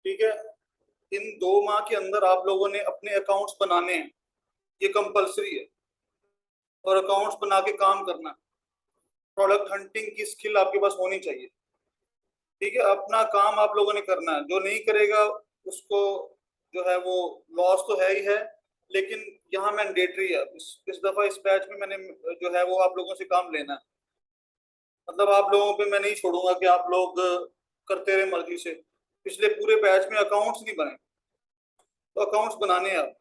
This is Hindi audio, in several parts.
ठीक है। इन 2 माह के अंदर आप लोगों ने अपने अकाउंट्स बनाने हैं, ये कंपलसरी है। और अकाउंट्स बना के काम करना है। प्रोडक्ट हंटिंग की स्किल आपके पास होनी चाहिए। ठीक है, अपना काम आप लोगों ने करना है। जो नहीं करेगा उसको जो है वो लॉस तो है ही है, लेकिन यहाँ मैंडेटरी है। इस दफा इस बैच में मैंने जो है वो आप लोगों से काम लेना है। मतलब आप लोगों पे मैं नहीं छोड़ूंगा कि आप लोग करते रहे मर्जी से। पिछले पूरे बैच में अकाउंट्स नहीं बने, तो अकाउंट्स बनाने हैं आप।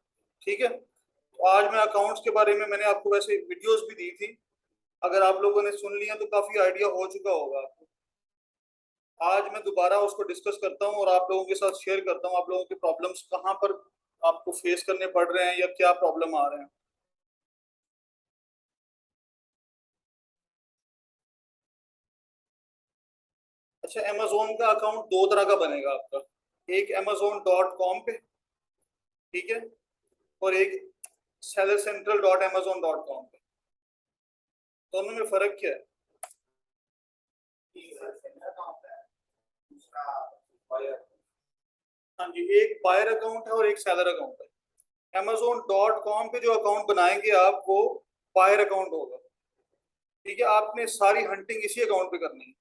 ठीक है, तो आज मैं अकाउंट्स के बारे में मैंने आपको वैसे वीडियोस भी दी थी, अगर आप लोगों ने सुन लिया तो काफी आइडिया हो चुका होगा आपको। आज मैं दोबारा उसको डिस्कस करता हूँ और आप लोगों के साथ शेयर करता हूँ आप लोगों के प्रॉब्लम्स कहाँ पर आपको फेस करने पड़ रहे हैं या क्या प्रॉब्लम आ रहे हैं। अच्छा, अमेजोन का अकाउंट 2 तरह का बनेगा आपका। एक amazon.com पे, ठीक है, और एक sellercentral.amazon.com पे। दोनों में फर्क क्या है? हाँ जी, एक बायर अकाउंट है और एक सेलर अकाउंट है। amazon.com पे जो अकाउंट बनाएंगे आप, वो बायर अकाउंट होगा। ठीक है, आपने सारी हंटिंग इसी अकाउंट पे करनी है।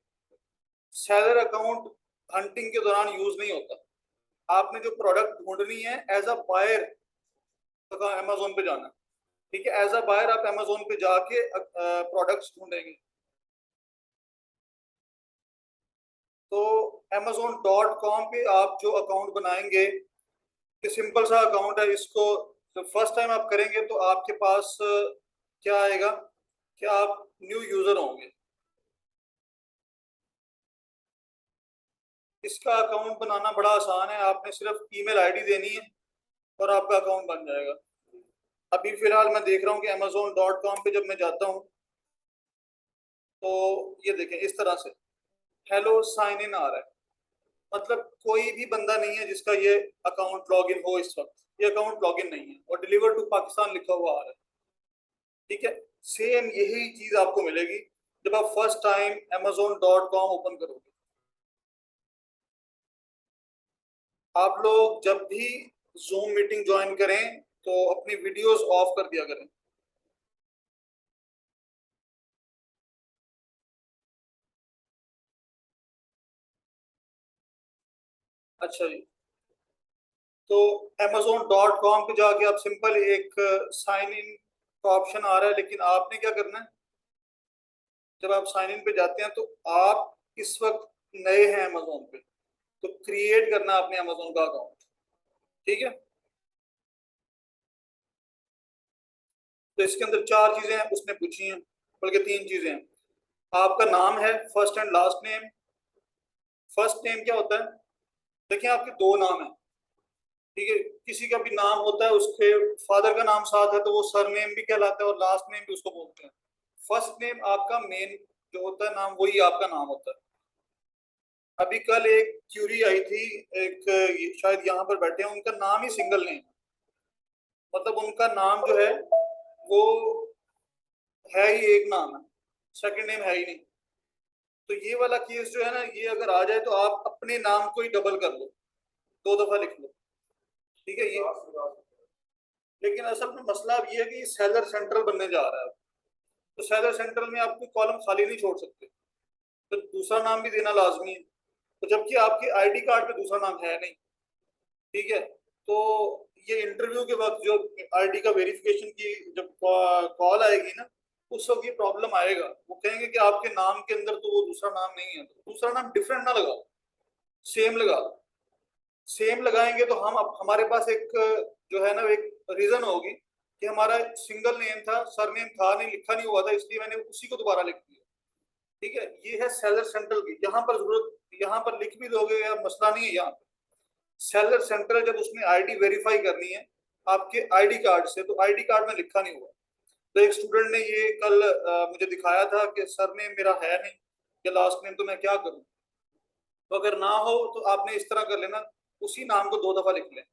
सेलर अकाउंट हंटिंग के दौरान यूज नहीं होता। आपने जो प्रोडक्ट ढूंढनी है एज अ बायर अमेजोन पे जाना है। ठीक है, एज अ बायर आप अमेजोन पे जाके प्रोडक्ट्स ढूंढेंगे। तो amazon.com पे आप जो अकाउंट बनाएंगे, ये सिंपल सा अकाउंट है। इसको जब फर्स्ट टाइम आप करेंगे तो आपके पास क्या आएगा कि आप न्यू यूजर होंगे। इसका अकाउंट बनाना बड़ा आसान है, आपने सिर्फ ईमेल आईडी देनी है और आपका अकाउंट बन जाएगा। अभी फिलहाल मैं देख रहा हूँ कि amazon.com पे जब मैं जाता हूँ तो ये देखें इस तरह से हेलो साइन इन आ रहा है। मतलब कोई भी बंदा नहीं है जिसका ये अकाउंट लॉगिन हो इस वक्त। ये अकाउंट लॉगिन नहीं है और डिलीवर टू पाकिस्तान लिखा हुआ आ रहा है। ठीक है, सेम यही चीज आपको मिलेगी जब आप फर्स्ट टाइम amazon.com ओपन करोगे। आप लोग जब भी जूम मीटिंग ज्वाइन करें तो अपनी वीडियोस ऑफ कर दिया करें। अच्छा जी, तो amazon.com पे जाके आप सिंपल एक साइन इन का ऑप्शन आ रहा है, लेकिन आपने क्या करना है, जब आप साइन इन पे जाते हैं तो आप इस वक्त नए हैं अमेजोन पे, तो क्रिएट करना है अपने अमेजोन का अकाउंट। ठीक है, तो इसके अंदर 4 चीजें हैं उसने पूछी हैं, बल्कि 3 चीजें हैं। आपका नाम है, first and last name. First name क्या होता है? देखिए आपके 2 नाम हैं। ठीक है, किसी का भी नाम होता है उसके फादर का नाम साथ है तो वो सरनेम भी कहलाता है और लास्ट नेम भी उसको बोलते हैं। फर्स्ट नेम आपका मेन जो होता है नाम, वही आपका नाम होता है। अभी कल एक क्यूरी आई थी, एक शायद यहाँ पर बैठे हैं, उनका नाम ही सिंगल नेम, मतलब उनका नाम जो है वो है ही एक नाम है, सेकंड नेम है ही नहीं। तो ये वाला केस जो है ना, ये अगर आ जाए तो आप अपने नाम को ही डबल कर लो, 2 दफा लिख लो। ठीक है, ये लेकिन असल में मसला अब ये है कि सेलर सेंट्रल बनने जा रहा है। तो सेलर सेंट्रल में आप कोई कॉलम खाली नहीं छोड़ सकते, तो दूसरा नाम भी देना लाजमी है। तो जबकि आपके आईडी कार्ड पे दूसरा नाम है नहीं। ठीक है, तो ये इंटरव्यू के वक्त जो आईडी का वेरिफिकेशन की जब कॉल आएगी ना, उस वक्त ये प्रॉब्लम आएगा। वो कहेंगे कि आपके नाम के अंदर तो वो दूसरा नाम नहीं है, तो दूसरा नाम डिफरेंट ना लगाओ, सेम लगाओ। सेम लगाएंगे तो हम हमारे पास एक जो है ना एक रीजन होगी कि हमारा सिंगल नेम था, सरनेम था नहीं, लिखा नहीं हुआ था, इसलिए मैंने उसी को दोबारा लिख दिया। ठीक है, ये है सेलर सेंट्रल की। यहाँ पर जरूरत, यहाँ पर लिख भी दोगे या मसला नहीं है। यहाँ पर सेलर सेंट्रल जब उसने आईडी वेरीफाई करनी है आपके आईडी कार्ड से, तो आईडी कार्ड में लिखा नहीं हुआ। तो एक स्टूडेंट ने ये कल मुझे दिखाया था कि सरनेम मेरा है नहीं या लास्ट नेम, तो मैं क्या करूं। तो अगर ना हो तो आपने इस तरह कर लेना, उसी नाम को 2 दफा लिख लें।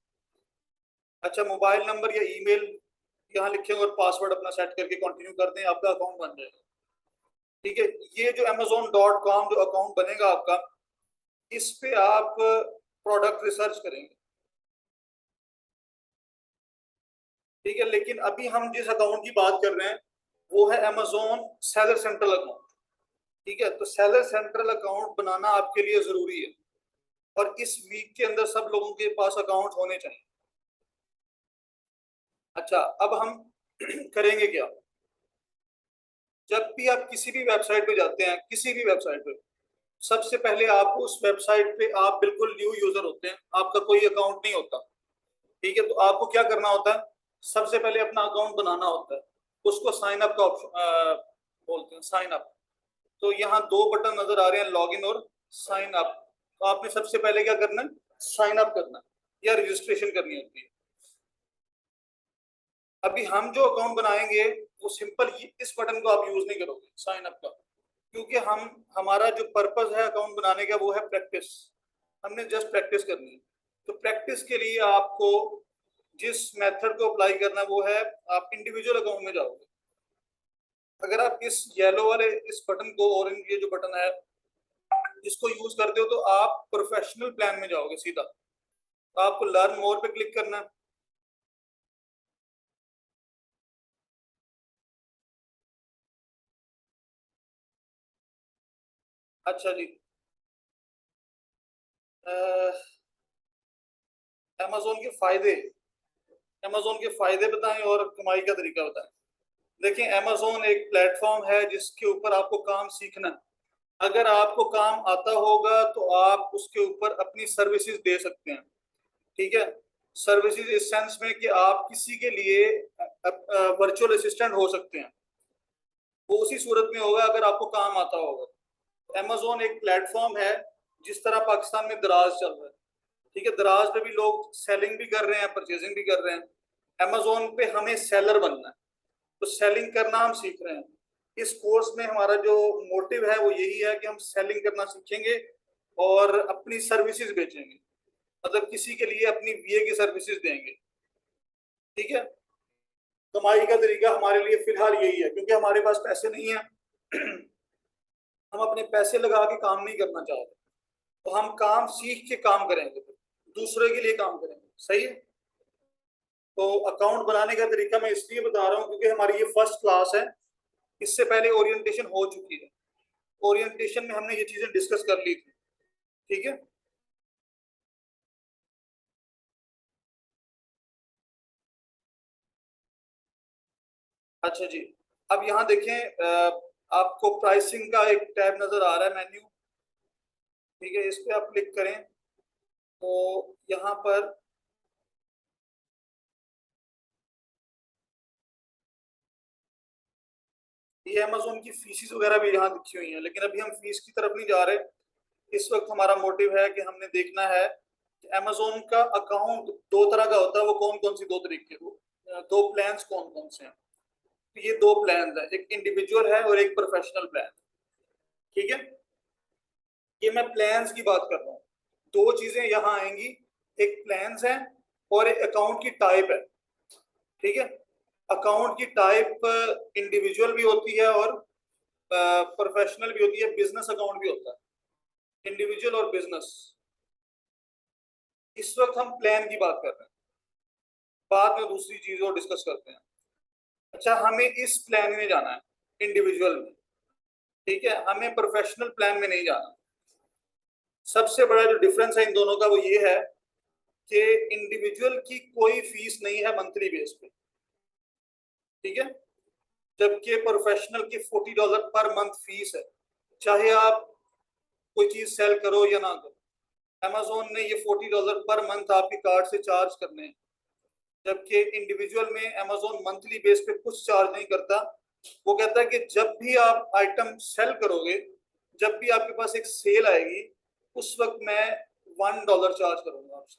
अच्छा, मोबाइल नंबर या ईमेल यहाँ लिखें और पासवर्ड अपना सेट करके कंटिन्यू कर दें, आपका अकाउंट बन जाएगा। ठीक है, ये जो amazon.com जो अकाउंट बनेगा आपका, इस पे आप प्रोडक्ट रिसर्च करेंगे, ठीक है। लेकिन अभी हम जिस अकाउंट की बात कर रहे हैं वो है अमेजोन सेलर सेंट्रल अकाउंट, ठीक है। तो सेलर सेंट्रल अकाउंट बनाना आपके लिए जरूरी है और इस वीक के अंदर सब लोगों के पास अकाउंट होने चाहिए। अच्छा, अब हम करेंगे क्या, जब भी आप किसी भी वेबसाइट पे जाते हैं, किसी भी वेबसाइट पे, सबसे पहले आपको उस वेबसाइट पे, आप बिल्कुल न्यू यूजर होते हैं, आपका कोई अकाउंट नहीं होता, ठीक है। तो आपको क्या करना होता है, सबसे पहले अपना अकाउंट बनाना होता है, उसको साइन अप का ऑप्शन बोलते हैं, साइन अप। तो यहाँ दो बटन नजर आ रहे हैं, लॉगिन और साइन अप। तो आपने सबसे पहले क्या करना है, साइन अप करना है या रजिस्ट्रेशन करनी होती है। अभी हम जो अकाउंट बनाएंगे वो सिंपल इस बटन को आप यूज नहीं करोगे, साइन अप का, क्योंकि हम हमारा जो पर्पस है अकाउंट बनाने का वो है प्रैक्टिस, हमने जस्ट प्रैक्टिस करनी है। तो प्रैक्टिस के लिए आपको जिस मेथड को अप्लाई करना है वो है, आप इंडिविजुअल अकाउंट में जाओगे। अगर आप इस येलो वाले इस बटन को, और ये जो बटन है इसको यूज करते हो तो आप प्रोफेशनल प्लान में जाओगे सीधा। तो आपको लर्न मोर पे क्लिक करना है। अच्छा जी, अमेजोन के फायदे, अमेजोन के फायदे बताएं और कमाई का तरीका बताएं। देखिए, अमेजोन एक प्लेटफॉर्म है जिसके ऊपर आपको काम सीखना है। अगर आपको काम आता होगा तो आप उसके ऊपर अपनी सर्विसेज दे सकते हैं, ठीक है। सर्विसेज इस सेंस में कि आप किसी के लिए वर्चुअल असिस्टेंट हो सकते हैं, वो उसी सूरत में होगा अगर आपको काम आता होगा। अमेजोन एक प्लेटफॉर्म है, जिस तरह पाकिस्तान में दराज चल रहा है, ठीक है, दराज पे भी लोग सेलिंग भी कर रहे हैं, परचेजिंग भी कर रहे हैं। अमेजोन पे हमें सेलर बनना है, तो सेलिंग करना हम सीख रहे हैं। इस कोर्स में हमारा जो मोटिव है वो यही है कि हम सेलिंग करना सीखेंगे और अपनी सर्विसेज बेचेंगे, मतलब किसी के लिए अपनी वीए की सर्विसेज देंगे, ठीक है। कमाई का तरीका हमारे लिए फिलहाल यही है, क्योंकि हमारे पास पैसे नहीं है हम अपने पैसे लगा के काम नहीं करना चाहते, तो हम काम सीख के काम करेंगे, दूसरे के लिए काम करेंगे, सही है। तो अकाउंट बनाने का तरीका मैं इसलिए बता रहा हूँ क्योंकि हमारी ये फर्स्ट क्लास है, इससे पहले ओरिएंटेशन हो चुकी है, ओरिएंटेशन में हमने ये चीजें डिस्कस कर ली थी, ठीक है। अच्छा जी, अब यहाँ देखें, आपको प्राइसिंग का एक टैब नजर आ रहा है, मेन्यू, ठीक है। इस पे आप क्लिक करें तो यहाँ पर ये अमेजोन की फीसिस वगैरह भी यहाँ लिखी हुई हैं, लेकिन अभी हम फीस की तरफ नहीं जा रहे। इस वक्त हमारा मोटिव है कि हमने देखना है कि अमेजोन का अकाउंट दो तरह का होता है, वो कौन कौन सी दो तरीके, वो दो प्लान्स कौन कौन से हैं। तो ये दो प्लान है, एक इंडिविजुअल है और एक प्रोफेशनल प्लान, ठीक है। ये मैं प्लान्स की बात कर रहा हूँ, दो चीजें यहाँ आएंगी, एक प्लान्स है और एक अकाउंट की टाइप है, ठीक है। अकाउंट की टाइप इंडिविजुअल भी होती है और प्रोफेशनल भी होती है, बिजनेस अकाउंट भी होता है, इंडिविजुअल और बिजनेस। इस वक्त हम प्लान की बात कर रहे हैं, बाद में दूसरी चीजों डिस्कस करते हैं। अच्छा, हमें इस प्लान में जाना है, इंडिविजुअल में, ठीक है, हमें प्रोफेशनल प्लान में नहीं जाना। सबसे बड़ा जो डिफरेंस है इन दोनों का वो ये है कि इंडिविजुअल की कोई फीस नहीं है मंथली बेस पे, ठीक है, जबकि प्रोफेशनल की $40 पर मंथ फीस है, चाहे आप कोई चीज सेल करो या ना करो। अमेजोन ने ये $40 पर मंथ आपके कार्ड से चार्ज करने हैं, जबकि इंडिविजुअल में अमेजोन मंथली बेस पे कुछ चार्ज नहीं करता। वो कहता है कि जब भी आप आइटम सेल करोगे, जब भी आपके पास एक सेल आएगी, उस वक्त मैं $1 चार्ज करूंगा आपसे,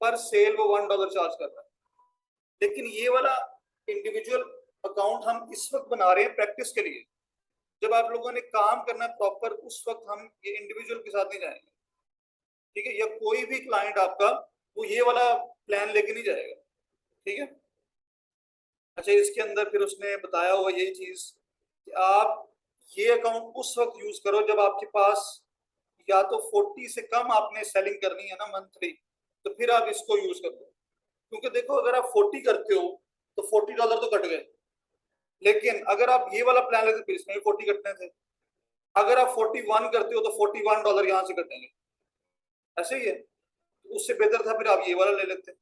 पर सेल वो $1 चार्ज कर रहा है। लेकिन ये वाला इंडिविजुअल अकाउंट हम इस वक्त बना रहे हैं प्रैक्टिस के लिए, जब आप लोगों ने काम करना है प्रॉपर, उस वक्त हम ये इंडिविजुअल के साथ नहीं जाएंगे, ठीक है। या कोई भी क्लाइंट आपका वो ये वाला प्लान लेके नहीं जाएगा, ठीक है। अच्छा, इसके अंदर फिर उसने बताया हुआ यही चीज कि आप ये अकाउंट उस वक्त यूज करो जब आपके पास या तो 40 से कम आपने सेलिंग करनी है ना मंथली, तो फिर आप इसको यूज कर लो। क्योंकि देखो अगर आप 40 करते हो तो $40 तो कट गए, लेकिन अगर आप ये वाला प्लान लेते तो इसमें भी 40 कटने थे। अगर आप 41 करते हो तो $41 यहाँ से कटेंगे, ऐसे ही है। उससे बेहतर था फिर आप ये वाला ले लेते।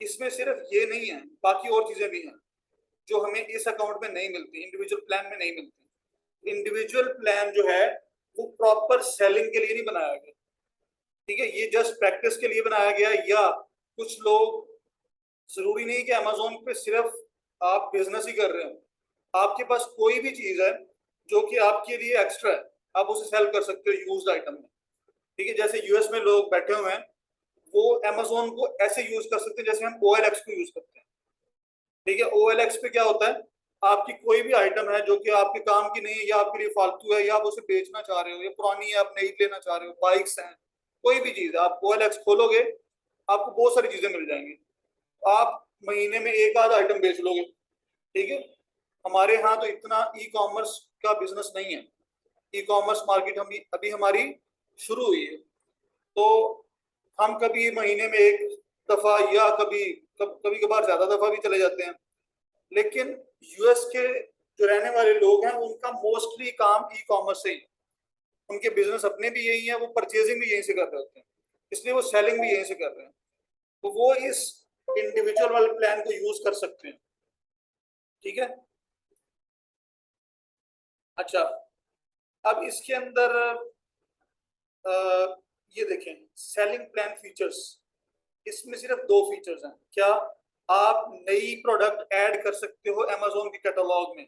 इसमें सिर्फ ये नहीं है, बाकी और चीजें भी हैं जो हमें इस अकाउंट में नहीं मिलती, इंडिविजुअल प्लान में नहीं मिलती। इंडिविजुअल प्लान जो है वो प्रॉपर सेलिंग के लिए नहीं बनाया गया, ठीक है, ये जस्ट प्रैक्टिस के लिए बनाया गया। या कुछ लोग, जरूरी नहीं कि अमेजोन पे सिर्फ आप बिजनेस ही कर रहे हो, आपके पास कोई भी चीज है जो कि आपके लिए एक्स्ट्रा है, आप उसे सेल कर सकते हो यूज्ड आइटम में, ठीक है। जैसे यूएस में लोग बैठे हुए हैं, वो अमेजोन को ऐसे यूज कर सकते हैं जैसे हम OLX को यूज करते हैं, ठीक है। OLX पे क्या होता है, आपकी कोई भी आइटम है जो कि आपके काम की नहीं है या आपके लिए फालतू है या आप उसे बेचना चाह रहे हो या पुरानी है आप नहीं लेना चाह रहे हो, बाइक्स हैं, कोई भी चीज है, आप OLX खोलोगे आपको बहुत सारी चीजें मिल जाएंगी, आप महीने में एक आध आइटम बेच लोगे, ठीक है। हमारे यहाँ तो इतना ई कॉमर्स का बिजनेस नहीं है, ई कॉमर्स मार्केट हम अभी हमारी शुरू हुई है, तो हम कभी महीने में एक दफा या कभी कभार ज्यादा दफा भी चले जाते हैं। लेकिन यूएस के जो रहने वाले लोग हैं उनका मोस्टली काम ई कॉमर्स से ही है, उनके बिजनेस अपने भी यही है, वो परचेजिंग भी यहीं से कर रहे होते हैं, इसलिए वो सेलिंग भी यहीं से कर रहे हैं, तो वो इस इंडिविजुअल वाले प्लान को यूज कर सकते हैं, ठीक है। अच्छा, अब इसके अंदर ये देखें सेलिंग प्लान फीचर्स, इसमें सिर्फ दो फीचर्स हैं। क्या, आप नई प्रोडक्ट ऐड कर सकते हो अमेजोन के कैटलॉग में,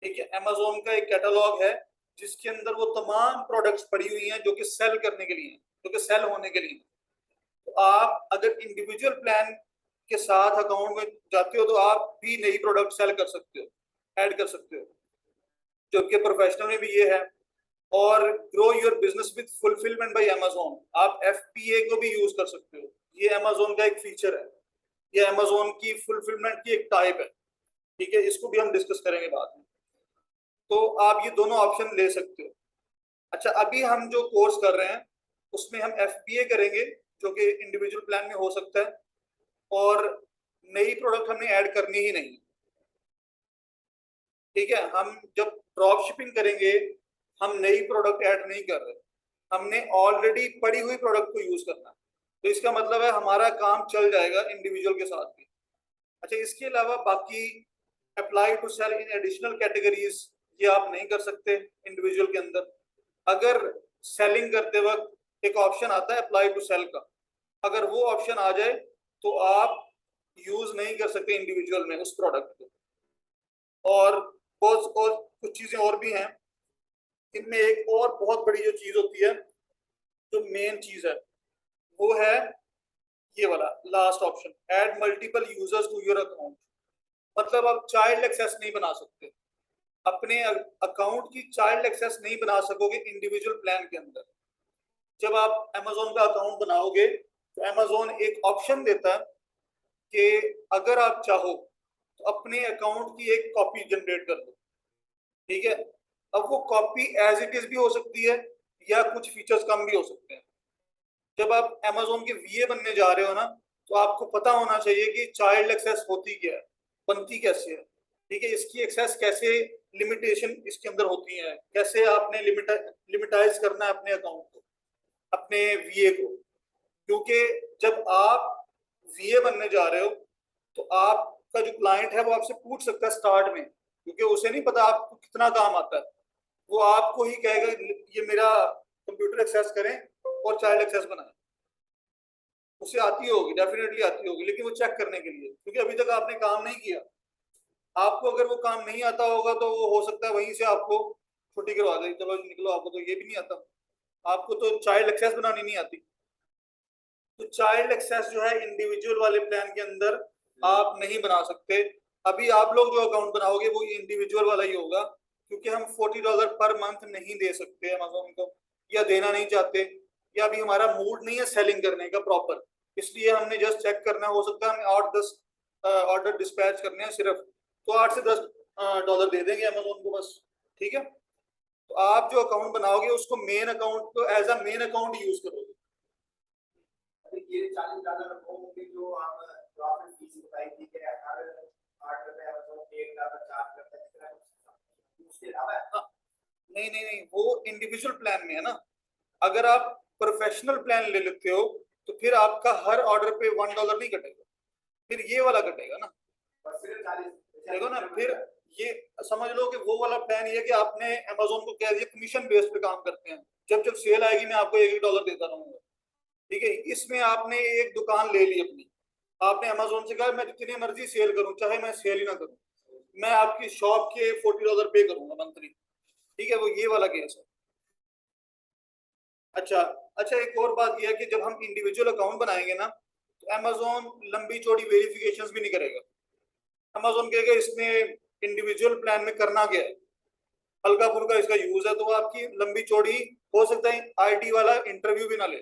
ठीक है। अमेजोन का एक कैटलॉग है जिसके अंदर वो तमाम प्रोडक्ट्स पड़ी हुई हैं जो कि सेल करने के लिए, जो कि सेल होने के लिए। तो आप अगर इंडिविजुअल प्लान के साथ अकाउंट में जाते हो तो आप भी नई प्रोडक्ट सेल कर सकते हो, ऐड कर सकते हो, जबकि प्रोफेशनल में भी ये है। और grow your business with fulfilment bye Amazon, आप FBA को भी यूज कर सकते हो, ये अमेजोन का एक फीचर है, ये अमेजोन की फुलफिलमेंट की एक टाइप है, ठीक है, इसको भी हम डिस्कस करेंगे बाद में। तो आप ये दोनों ऑप्शन ले सकते हो। अच्छा, अभी हम जो कोर्स कर रहे हैं उसमें हम FBA करेंगे जो कि इंडिविजुअल प्लान में हो सकता है, और नई प्रोडक्ट हमने ऐड करनी ही नहीं, ठीक है। हम जब ड्रॉप शिपिंग करेंगे हम नई प्रोडक्ट ऐड नहीं कर रहे, हमने ऑलरेडी पड़ी हुई प्रोडक्ट को यूज करना है, तो इसका मतलब है हमारा काम चल जाएगा इंडिविजुअल के साथ भी। अच्छा, इसके अलावा बाकी apply to sell in additional categories, ये आप नहीं कर सकते इंडिविजुअल के अंदर। अगर सेलिंग करते वक्त एक ऑप्शन आता है अप्लाई टू सेल का, अगर वो ऑप्शन आ जाए तो आप यूज नहीं कर सकते इंडिविजुअल में उस प्रोडक्ट को। और बहुत और कुछ चीजें और भी हैं, इनमें एक और बहुत बड़ी जो चीज होती है, जो मेन चीज है, वो है ये वाला last option, add multiple users to your account. मतलब आप चाइल्ड एक्सेस नहीं बना सकते, अपने अकाउंट की चाइल्ड एक्सेस नहीं बना सकोगे इंडिविजुअल प्लान के अंदर। जब आप अमेजोन का अकाउंट बनाओगे तो अमेजोन एक ऑप्शन देता है कि अगर आप चाहो तो अपने अकाउंट की एक कॉपी जनरेट कर दो, ठीक है। अब वो कॉपी एज इट इज भी हो सकती है या कुछ फीचर्स कम भी हो सकते हैं। जब आप अमेजोन के VA बनने जा रहे हो ना, तो आपको पता होना चाहिए कि चाइल्ड एक्सेस होती क्या है, बनती कैसे है, ठीक है, इसकी एक्सेस कैसे, लिमिटेशन इसके अंदर होती है, कैसे आपने लिमिटाइज करना है अपने अकाउंट को, अपने VA को। क्योंकि जब आप VA बनने जा रहे हो तो आपका जो क्लाइंट है वो आपसे पूछ सकता है स्टार्ट में, क्योंकि उसे नहीं पता आपको कितना काम आता है, वो आपको ही कहेगा ये मेरा कंप्यूटर एक्सेस करें और चाइल्ड एक्सेस बनाएं। उसे आती होगी, डेफिनेटली आती होगी, लेकिन वो चेक करने के लिए, क्योंकि अभी तक आपने काम नहीं किया। आपको अगर वो काम नहीं आता होगा तो वो हो सकता है वहीं से आपको छुट्टी करवा दे, चलो निकलो, आपको तो ये भी नहीं आता, आपको तो चाइल्ड एक्सेस बनानी नहीं आती। तो चाइल्ड एक्सेस जो है इंडिविजुअल वाले प्लान के अंदर आप नहीं बना सकते। अभी आप लोग जो अकाउंट बनाओगे वो इंडिविजुअल वाला ही होगा, क्योंकि हम $40 पर मंथ नहीं दे सकते अमेजोन को, या देना नहीं चाहते, या अभी हमारा मूड नहीं है सेलिंग करने का प्रॉपर, इसलिए हमने जस्ट चेक करना, हो सकता है हमें 8-10 ऑर्डर डिस्पैच करने हैं सिर्फ, तो $8 से $10 दे देंगे अमेजोन को बस, ठीक है। तो आप जो अकाउंट बनाओगे उसको मेन अकाउंट को as a main account use करोगे। ये $40 वो होंगे जो आपने फीस बताई थी कि 8 रुपए $1 चार्ज करता है, उसके अलावा नहीं नहीं नहीं, वो इंडिविजुअल प्लान में है ना। अगर आप प्रोफेशनल प्लान ले लेते हो तो फिर आपका हर ऑर्डर पे $1 नहीं कटेगा, फिर ये वाला कटेगा ना। देखो ना, फिर ये समझ लो कि वो वाला प्लान ये कि आपने अमेजोन को कह दिया कमीशन बेस पे काम करते हैं, जब जब सेल आएगी मैं आपको $1 देता रहूंगा। ठीक है, इसमें आपने एक दुकान ले ली अपनी, आपने अमेजोन से कहा मैं जितनी मर्जी सेल करूं चाहे मैं सेल ही ना करूं, मैं आपकी शॉप के $40 पे करूंगा मंथली। ठीक है, वो ये वाला केस है। अच्छा अच्छा, एक और बात यह है कि जब हम इंडिविजुअल अकाउंट बनाएंगे ना तो अमेजोन लंबी चौड़ी वेरिफिकेशंस भी नहीं करेगा। अमेजोन कहेगा इसमें इंडिविजुअल प्लान में करना क्या है, हल्का फुल्का इसका यूज है, तो वो आपकी लंबी चौड़ी हो सकता है आईटी वाला इंटरव्यू भी ना ले।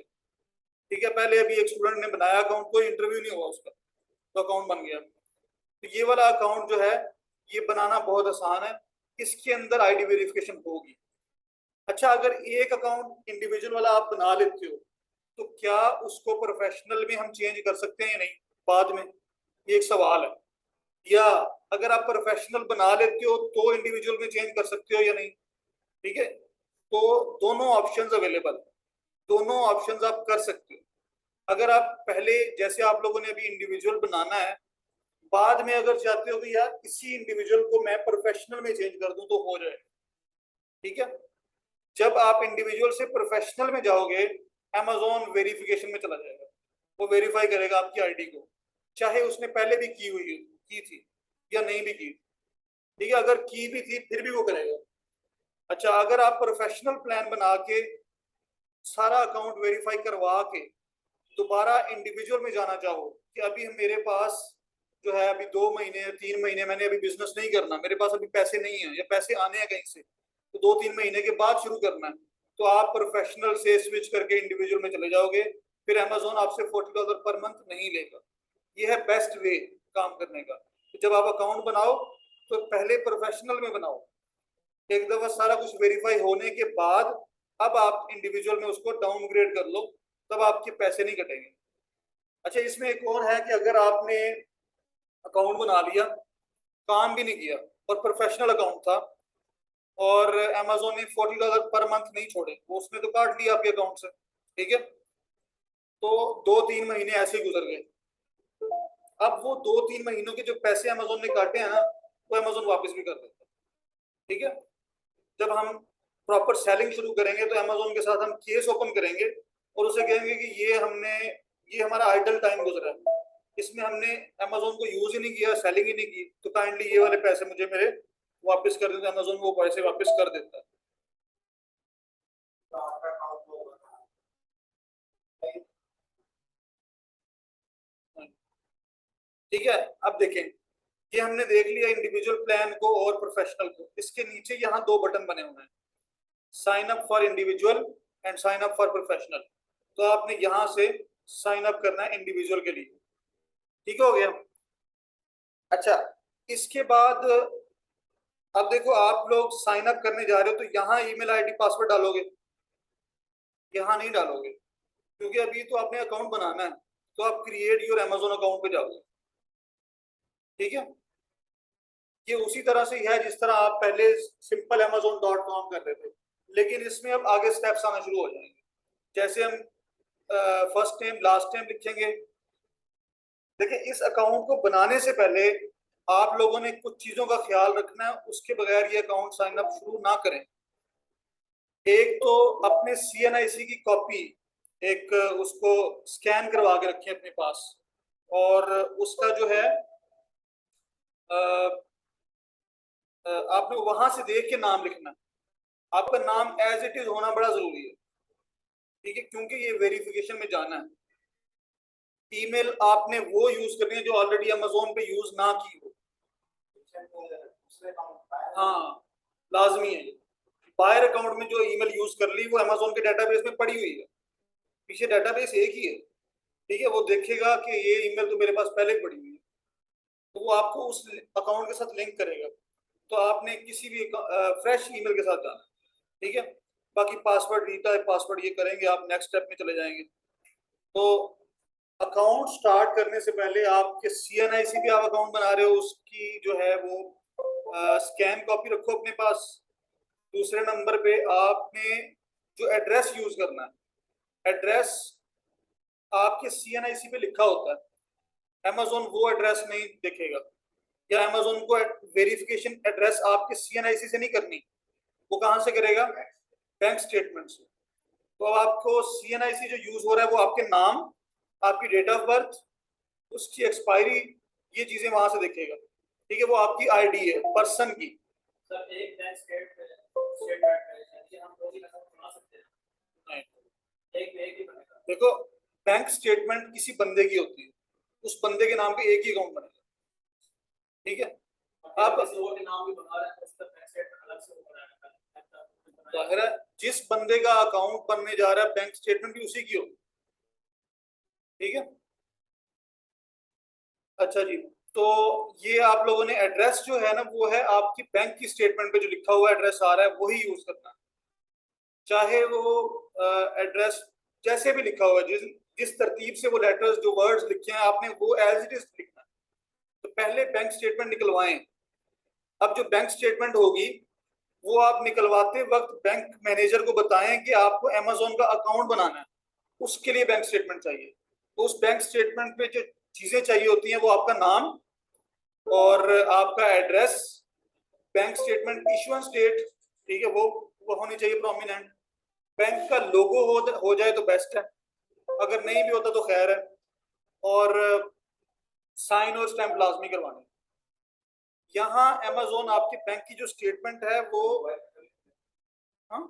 ठीक है, पहले अभी एक स्टूडेंट ने बनाया अकाउंट, कोई इंटरव्यू नहीं हुआ उसका, तो अकाउंट बन गया। तो ये वाला अकाउंट जो है ये बनाना बहुत आसान है, इसके अंदर आईडी वेरिफिकेशन होगी। अच्छा, अगर एक अकाउंट इंडिविजुअल वाला आप बना लेते हो तो क्या उसको प्रोफेशनल में हम चेंज कर सकते हैं या नहीं बाद में, ये एक सवाल है। या अगर आप प्रोफेशनल बना लेते हो तो इंडिविजुअल में चेंज कर सकते हो या नहीं। ठीक है, तो दोनों ऑप्शंस अवेलेबल है, दोनों ऑप्शंस आप कर सकते हो। अगर आप पहले जैसे आप लोगों ने अभी इंडिविजुअल बनाना है, बाद में अगर चाहते हो कि यार इसी इंडिविजुअल को मैं प्रोफेशनल में चेंज कर दूं तो हो जाए। ठीक है, जब आप इंडिविजुअल से प्रोफेशनल में जाओगे अमेजोन वेरिफिकेशन में चला जाएगा, वो वेरीफाई करेगा आपकी आईडी को, चाहे उसने पहले भी की थी या नहीं भी की। ठीक है, अगर की भी थी फिर भी वो करेगा। अच्छा, अगर आप प्रोफेशनल प्लान बना के सारा अकाउंट वेरीफाई करवा के दोबारा इंडिविजुअल में जाना चाहो कि अभी मेरे पास जो है अभी 2 महीने 3 महीने मैंने अभी बिजनेस नहीं करना, मेरे पास अभी पैसे नहीं है या पैसे आने हैं कहीं से, तो 2-3 महीने के बाद शुरू करना है, तो आप प्रोफेशनल से स्विच करके इंडिविजुअल में चले जाओगे, फिर अमेजोन आपसे $40 पर मंथ नहीं लेगा। ये है बेस्ट वे काम करने का। तो जब आप अकाउंट बनाओ तो पहले प्रोफेशनल में बनाओ, एक दफा सारा कुछ वेरीफाई होने के बाद अब आप इंडिविजुअल में उसको डाउनग्रेड कर लो, तब आपके पैसे नहीं कटेंगे। अच्छा, इसमें एक और है कि अगर आपने अकाउंट बना लिया, काम भी नहीं किया और प्रोफेशनल अकाउंट था और अमेजोन ने $40 पर मंथ नहीं छोड़े, वो उसने तो काट लिया आपके अकाउंट से। ठीक है, तो 2-3 महीने ऐसे ही गुजर गए। अब वो 2-3 महीनों के जो पैसे अमेजोन ने काटे हैं ना, वो अमेजोन वापस भी कर देता है। ठीक है, जब हम प्रॉपर सेलिंग शुरू करेंगे तो अमेजोन के साथ हम केस ओपन करेंगे और उसे कहेंगे कि ये हमारा आइडल टाइम गुजरा है, इसमें हमने अमेजोन को यूज ही नहीं किया, सेलिंग ही नहीं की, तो काइंडली ये वाले पैसे मुझे मेरे वापस कर देते। अमेजोन वो पैसे वापस कर देता है। ठीक है, अब देखें, ये हमने देख लिया इंडिविजुअल प्लान को और प्रोफेशनल को। इसके नीचे यहाँ 2 बटन बने हुए हैं, sign up for individual and sign up for professional. तो आपने यहाँ से साइन अप करना है इंडिविजुअल के लिए। ठीक हो गया। अच्छा, इसके बाद अब देखो, आप लोग साइन अप करने जा रहे हो तो यहाँ ईमेल आईडी पासवर्ड डालोगे, यहाँ नहीं डालोगे, क्योंकि अभी तो आपने अकाउंट बनाना है, तो आप क्रिएट योर अमेजोन अकाउंट पे जाओगे। ठीक है, ये उसी तरह से है जिस तरह आप पहले सिंपल amazon.com कर रहे थे, लेकिन इसमें अब आगे स्टेप्स आना शुरू हो जाएंगे। जैसे हम फर्स्ट नेम लास्ट नेम लिखेंगे। देखिए, इस अकाउंट को बनाने से पहले आप लोगों ने कुछ चीजों का ख्याल रखना है, उसके बगैर ये अकाउंट साइन अप शुरू ना करें। एक तो अपने CNIC की कॉपी एक उसको स्कैन करवा के रखें अपने पास, और उसका जो है आपने वहां से देख के नाम लिखना है। आपका नाम एज इट इज होना बड़ा जरूरी है। ठीक है, क्योंकि ये वेरिफिकेशन में जाना है। ईमेल आपने वो यूज करनी है जो ऑलरेडी अमेजोन पे यूज ना की हो। हाँ, लाजमी है। बायर अकाउंट में जो ईमेल यूज कर ली वो अमेजोन के डेटाबेस में पड़ी हुई है, पीछे डेटाबेस एक ही है। ठीक है, वो देखेगा कि ये ईमेल तो मेरे पास पहले पड़ी हुई है, तो वो आपको उस अकाउंट के साथ लिंक करेगा। तो आपने किसी भी फ्रेश ईमेल के साथ जाना है। ठीक है। बाकी पासवर्ड रीटाइप पासवर्ड ये करेंगे आप, नेक्स्ट स्टेप में चले जाएंगे। तो अकाउंट स्टार्ट करने से पहले आपके CNIC भी आप अकाउंट बना रहे हो, उसकी जो है वो स्कैन कॉपी रखो अपने पास। दूसरे नंबर पे आपने जो एड्रेस यूज करना है, एड्रेस आपके CNIC पे लिखा होता है, Amazon वो एड्रेस नहीं देखेगा, या Amazon को वेरिफिकेशन एड्रेस आपके CNIC से नहीं करनी, वो कहां से करेगा? बैंक स्टेटमेंट से। तो अब आपको CNIC जो यूज हो रहा है वो आपके नाम, आपकी डेट ऑफ बर्थ, उसकी एक्सपायरी, ये चीजें वहां से देखेगा। ठीक है, वो आपकी ID है पर्सन की। सर एक बैंक स्टेटमेंट हम दो ही अकाउंट बना सकते हैं? नहीं, एक में एक ही बनेगा। देखो बैंक स्टेटमेंट किसी बंदे की होती है, उस बंदे के नाम पे एक ही अकाउंट बनेगा। ठीक है, आप किसी और के नाम भी बना रहे हैं तो उसका बैंक स्टेटमेंट अलग से होगा। जाहिर है जिस बंदे का अकाउंट बनने जा रहा है बैंक स्टेटमेंट भी उसी की होगी। ठीक है, अच्छा जी। तो ये आप लोगों ने एड्रेस जो है ना, वो है आपकी बैंक की स्टेटमेंट पे जो लिखा हुआ एड्रेस आ रहा है वही यूज करना है। चाहे वो एड्रेस जैसे भी लिखा हुआ है, जिस तरतीब से वो लेटर्स जो वर्ड्स लिखे हैं आपने वो एज इट इज लिखना है। तो पहले बैंक स्टेटमेंट निकलवाएं। अब जो बैंक स्टेटमेंट होगी वो आप निकलवाते वक्त बैंक मैनेजर को बताएं कि आपको Amazon का अकाउंट बनाना है, उसके लिए बैंक स्टेटमेंट चाहिए। तो उस बैंक स्टेटमेंट पे जो चीजें चाहिए होती हैं वो आपका नाम और आपका address, bank statement issuance date, ठीक है, वो होनी चाहिए प्रोमिनेंट। बैंक का लोगो हो जाए तो बेस्ट है, अगर नहीं भी होता तो खैर है। और साइन और स्टैम्प लाजमी करवाने। यहाँ Amazon आपके बैंक की जो स्टेटमेंट है वो हाँ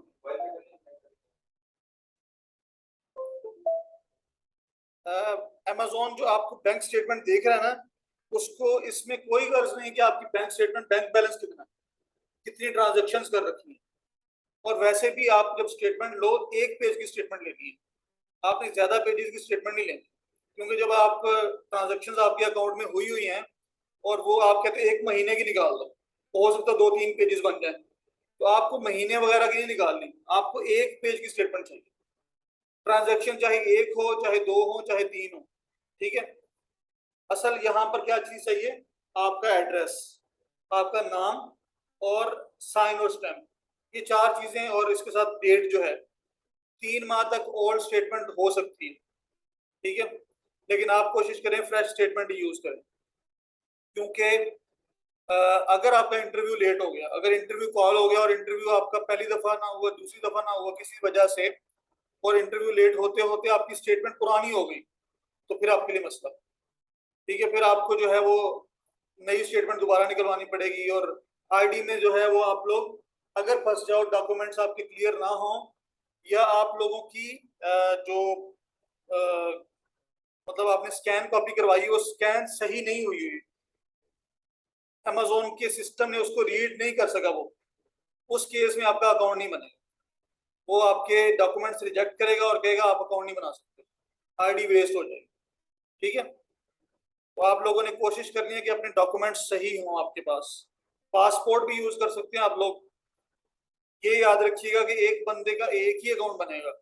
Amazon जो आपको बैंक स्टेटमेंट देख रहा है ना, उसको इसमें कोई गर्ज नहीं कि आपकी बैंक स्टेटमेंट बैंक बैलेंस कितना है, कितनी ट्रांजैक्शंस कर रखी है। और वैसे भी आप जब स्टेटमेंट लो, एक पेज की स्टेटमेंट लेनी है, आपने ज्यादा पेजेस की स्टेटमेंट नहीं लेनी। क्योंकि जब आप ट्रांजैक्शंस आपके अकाउंट में हुई हुई हैं और वो आप कहते हैं 1 महीने की निकाल दो, तो हो सकता है 2-3 पेजेस बन जाए, तो आपको महीने वगैरह की नहीं निकालनी, आपको एक पेज की स्टेटमेंट चाहिए। ट्रांजैक्शन चाहे एक हो, चाहे 2 हो, चाहे 3 हो। ठीक है, असल यहाँ पर क्या चीज चाहिए? आपका एड्रेस, आपका नाम और साइन और स्टैम्प, ये 4 चीजें, और इसके साथ डेट जो है। 3 माह तक ओल्ड स्टेटमेंट हो सकती है, ठीक है, लेकिन आप कोशिश करें फ्रेश स्टेटमेंट ही यूज करें। क्योंकि अगर आपका इंटरव्यू लेट हो गया, अगर इंटरव्यू कॉल हो गया और इंटरव्यू आपका पहली दफा ना हुआ, दूसरी दफा ना हुआ किसी वजह से, और इंटरव्यू लेट होते होते आपकी स्टेटमेंट पुरानी हो गई, तो फिर आपके लिए मसला। ठीक है, फिर आपको जो है वो नई स्टेटमेंट दोबारा निकलवानी पड़ेगी। और ID में जो है वो आप लोग अगर फंस जाओ, डॉक्यूमेंट्स आपके क्लियर ना हो, या आप लोगों की जो मतलब आपने स्कैन कॉपी करवाई, वो स्कैन सही नहीं हुई हुई, Amazon के सिस्टम ने उसको रीड नहीं कर सका, वो उस केस में आपका अकाउंट नहीं बनेगा। वो आपके डॉक्यूमेंट्स रिजेक्ट करेगा और कहेगा आप अकाउंट नहीं बना सकते, ID वेस्ट हो जाएगी। ठीक है, तो आप लोगों ने कोशिश करनी है कि अपने डॉक्यूमेंट्स सही हों आपके पास। पासपोर्ट भी यूज कर सकते हैं आप लोग। ये याद रखिएगा कि एक बंदे का एक ही अकाउंट बनेगा।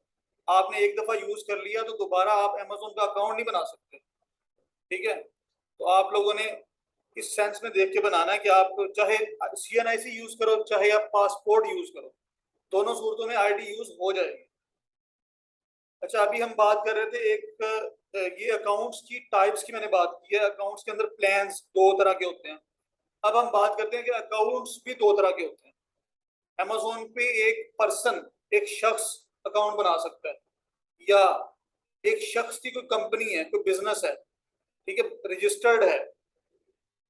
आपने एक दफा यूज कर लिया तो दोबारा आप Amazon का अकाउंट नहीं बना सकते। ठीक है, तो आप लोगों ने इस सेंस में देख के बनाना है कि आप चाहे CNIC यूज करो, चाहे आप पासपोर्ट यूज करो, दोनों सूरतों में ID यूज हो जाएगी। अच्छा, अभी हम बात कर रहे थे ये अकाउंट्स की टाइप्स की मैंने बात की है। अकाउंट्स के अंदर प्लान्स 2 तरह के होते हैं। अब हम बात करते हैं कि अकाउंट्स भी 2 तरह के होते हैं। Amazon पे एक पर्सन, एक शख्स अकाउंट बना सकता है, या एक शख्स की कोई कंपनी है, कोई बिजनेस है, ठीक है, रजिस्टर्ड है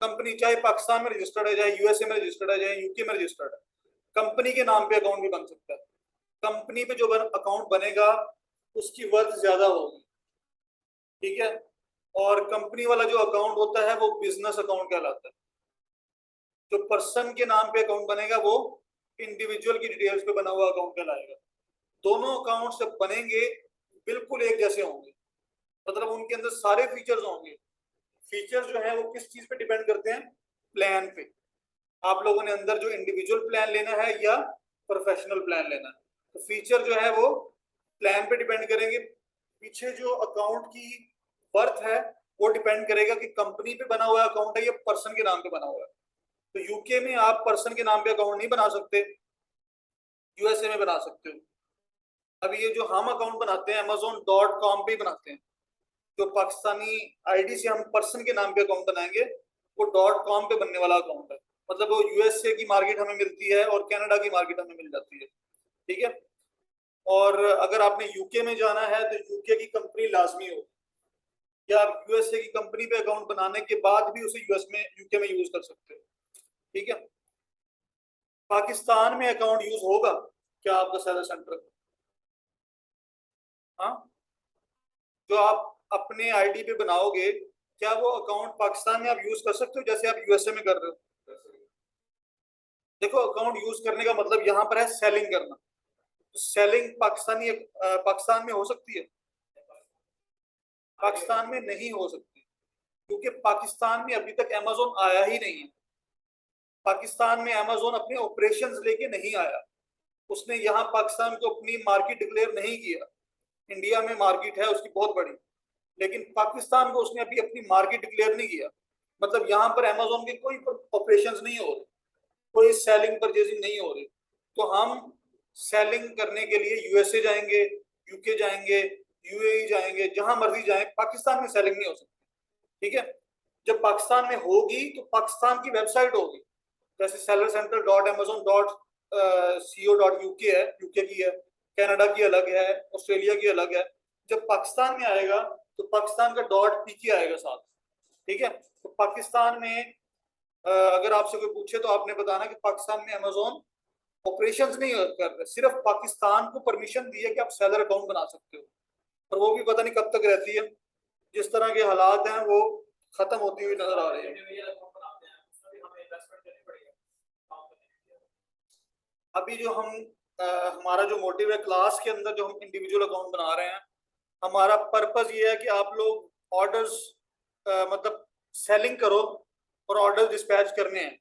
कंपनी, चाहे पाकिस्तान में रजिस्टर्ड है, चाहे USA में रजिस्टर्ड है, चाहे UK में रजिस्टर्ड है, कंपनी के नाम पे अकाउंट भी बन सकता है। कंपनी पे जो अकाउंट बनेगा उसकी वर्थ ज्यादा होगी। ठीक है, और कंपनी वाला जो अकाउंट होता है वो बिजनेस अकाउंट कहलाता है। जो पर्सन के नाम पे अकाउंट बनेगा वो इंडिविजुअल की डिटेल्स पे बना हुआ अकाउंट कहलाएगा। दोनों अकाउंट जब बनेंगे बिल्कुल एक जैसे होंगे, मतलब उनके अंदर सारे फीचर्स होंगे। फीचर्स जो है वो किस चीज पे डिपेंड करते हैं? प्लान पे। आप लोगों ने अंदर जो इंडिविजुअल प्लान लेना है या प्रोफेशनल प्लान लेना है। तो फीचर जो है वो प्लान पे डिपेंड करेंगे। पीछे जो अकाउंट की वर्थ है वो डिपेंड करेगा कि कंपनी पे बना हुआ अकाउंट है या पर्सन के नाम पे बना हुआ है। तो यूके में आप पर्सन के नाम पे अकाउंट नहीं बना सकते, यूएसए में बना सकते हो। अभी ये जो हम अकाउंट बनाते हैं amazon.com पे बनाते हैं, जो पाकिस्तानी आईडी से हम पर्सन के नाम पे अकाउंट बनाएंगे वो .com पे बनने वाला अकाउंट है। मतलब वो यूएसए की मार्केट हमें मिलती है और कनाडा की मार्केट हमें मिल जाती है, ठीक है। और अगर आपने यूके में जाना है तो यूके की कंपनी लाजमी हो, या आप यूएसए की कंपनी पे अकाउंट बनाने के बाद भी उसे यूके में यूज कर सकते हो, ठीक है। पाकिस्तान में अकाउंट यूज होगा क्या आपका सेलर सेंटर? हाँ, जो आप अपने आईडी पे बनाओगे क्या वो अकाउंट पाकिस्तान में आप यूज कर सकते हो जैसे आप यूएसए में कर रहे हो? देखो, अकाउंट यूज करने का मतलब यहाँ पर है सेलिंग करना। तो सेलिंग पाकिस्तान में हो सकती है? पाकिस्तान में नहीं हो सकती, क्योंकि पाकिस्तान में अभी तक अमेज़न आया ही नहीं है। पाकिस्तान में अमेज़न अपने ऑपरेशंस लेके नहीं आया, उसने यहाँ पाकिस्तान को अपनी मार्केट डिक्लेयर नहीं किया। इंडिया में मार्केट है उसकी बहुत बड़ी, लेकिन पाकिस्तान को उसने अभी अपनी मार्केट डिक्लेयर नहीं किया। मतलब यहाँ पर अमेज़न के कोई ऑपरेशंस नहीं हो रहे, कोई सेलिंग परचेजिंग नहीं हो रही। तो हम सेलिंग करने के लिए यूएसए जाएंगे, यूके जाएंगे, यूएई जाएंगे, जहां मर्जी जाएं, पाकिस्तान में सेलिंग नहीं हो सकती, ठीक है। जब पाकिस्तान में होगी तो पाकिस्तान की वेबसाइट होगी, जैसे सेलर सेंटर .amazon.co.uk है, यूके की है, कनाडा की अलग है, ऑस्ट्रेलिया की अलग है। जब पाकिस्तान में आएगा तो पाकिस्तान का .pk आएगा साथ, ठीक है। तो पाकिस्तान में अगर आपसे कोई पूछे तो आपने बताना कि पाकिस्तान में अमेज़न ऑपरेशंस नहीं कर रहे, सिर्फ पाकिस्तान को परमिशन दी है कि आप सेलर अकाउंट बना सकते हो, और वो भी पता नहीं कब तक रहती है। जिस तरह के हालात हैं वो खत्म होती हुई नजर आ रही है। अभी जो हमारा जो मोटिव है क्लास के अंदर, जो हम इंडिविजुअल अकाउंट बना रहे हैं, हमारा पर्पस ये है कि आप लोग ऑर्डर्स मतलब सेलिंग करो और ऑर्डर डिस्पैच करने हैं।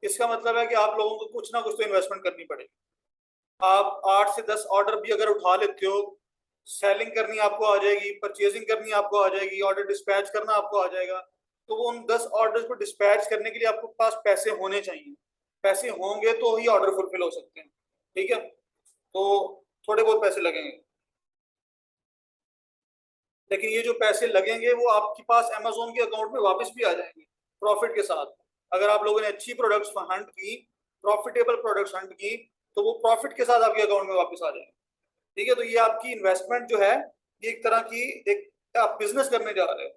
इसका मतलब है कि आप लोगों को कुछ ना कुछ तो इन्वेस्टमेंट करनी पड़ेगी। आप 8 से 10 ऑर्डर भी अगर उठा लेते हो, सेलिंग करनी आपको आ जाएगी, परचेजिंग करनी आपको आ जाएगी, ऑर्डर डिस्पैच करना आपको आ जाएगा। तो वो उन 10 ऑर्डर को डिस्पैच करने के लिए आपके पास पैसे होने चाहिए। पैसे होंगे तो ही ऑर्डर फुलफिल हो सकते हैं, ठीक है। तो थोड़े बहुत पैसे लगेंगे, लेकिन ये जो पैसे लगेंगे वो आपके पास अमेज़न के अकाउंट में वापस भी आ जाएंगे प्रॉफिट के साथ। अगर आप लोगों ने अच्छी प्रोडक्ट्स हंट की, प्रॉफिटेबल प्रोडक्ट्स हंट की, तो वो प्रॉफिट के साथ आपके अकाउंट में वापस आ जाएंगे, ठीक है। तो ये आपकी इन्वेस्टमेंट जो है, ये एक तरह की एक आप बिजनेस करने जा रहे हो,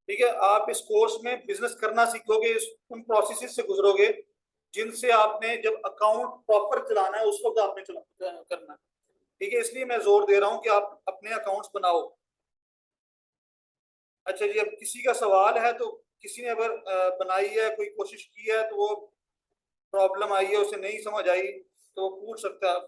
ठीक है। आप इस कोर्स में बिजनेस करना सीखोगे, उन प्रोसेस से गुजरोगे जिनसे आपने जब अकाउंट प्रॉपर चलाना है उस वक्त आपने करना है, ठीक है। इसलिए मैं जोर दे रहा हूँ कि आप अपने अकाउंट्स बनाओ। अच्छा जी, अब किसी का सवाल है तो किसी ने अगर बनाई है, कोई कोशिश की है, तो वो प्रॉब्लम आई है, उसे नहीं समझ आई तो वो पूछ सकता है।